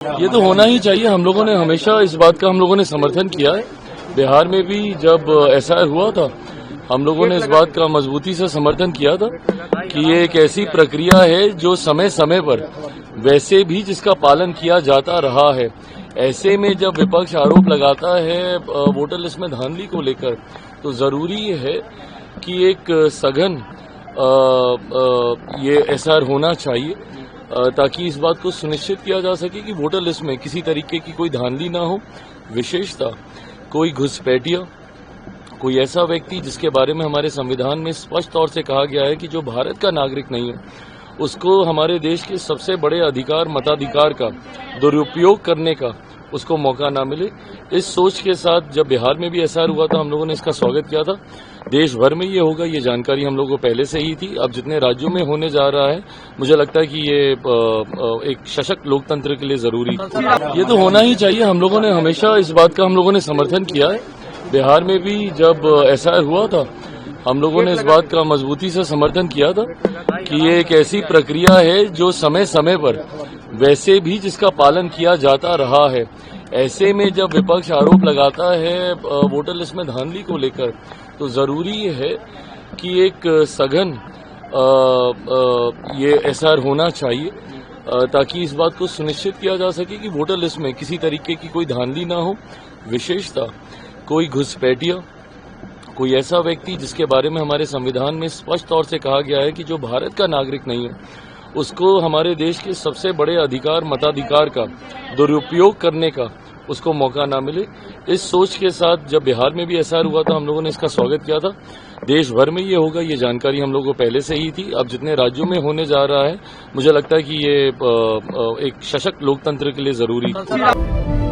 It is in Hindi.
ये तो होना ही चाहिए। हम लोगों ने हमेशा इस बात का समर्थन किया है। बिहार में भी जब एसआईआर हुआ था, हम लोगों ने इस बात का मजबूती से समर्थन किया था कि ये एक ऐसी प्रक्रिया है जो समय समय पर वैसे भी जिसका पालन किया जाता रहा है। ऐसे में जब विपक्ष आरोप लगाता है वोटर लिस्ट में धांधली को लेकर, तो जरूरी है कि एक सघन ये एसआईआर होना चाहिए ताकि इस बात को सुनिश्चित किया जा सके कि वोटर लिस्ट में किसी तरीके की कोई धांधली ना हो। विशेषता कोई घुसपैठिया, कोई ऐसा व्यक्ति जिसके बारे में हमारे संविधान में स्पष्ट तौर से कहा गया है कि जो भारत का नागरिक नहीं है, उसको हमारे देश के सबसे बड़े अधिकार मताधिकार का दुरुपयोग करने का उसको मौका ना मिले। इस सोच के साथ जब बिहार में भी एसआईआर हुआ था, हम लोगों ने इसका स्वागत किया था। देश भर में ये होगा, ये जानकारी हम लोगों को पहले से ही थी। अब जितने राज्यों में होने जा रहा है, मुझे लगता है कि ये एक सशक्त लोकतंत्र के लिए जरूरी है। ये तो होना ही चाहिए। हम लोगों ने हमेशा इस बात का समर्थन किया है। बिहार में भी जब एसआईआर हुआ था, हम लोगों ने इस बात का मजबूती से समर्थन किया था कि ये एक ऐसी प्रक्रिया है जो समय समय पर वैसे भी जिसका पालन किया जाता रहा है। ऐसे में जब विपक्ष आरोप लगाता है वोटर लिस्ट में धांधली को लेकर, तो जरूरी है कि एक सघन ये एसआईआर होना चाहिए ताकि इस बात को सुनिश्चित किया जा सके कि वोटर लिस्ट में किसी तरीके की कोई धांधली ना हो। विशेषता कोई घुसपैठिया, कोई ऐसा व्यक्ति जिसके बारे में हमारे संविधान में स्पष्ट तौर से कहा गया है कि जो भारत का नागरिक नहीं है, उसको हमारे देश के सबसे बड़े अधिकार मताधिकार का दुरुपयोग करने का उसको मौका ना मिले। इस सोच के साथ जब बिहार में भी एसआईआर हुआ था, हम लोगों ने इसका स्वागत किया था। देश भर में ये होगा, ये जानकारी हम लोगों को पहले से ही थी। अब जितने राज्यों में होने जा रहा है, मुझे लगता है कि ये एक सशक्त लोकतंत्र के लिए जरूरी है।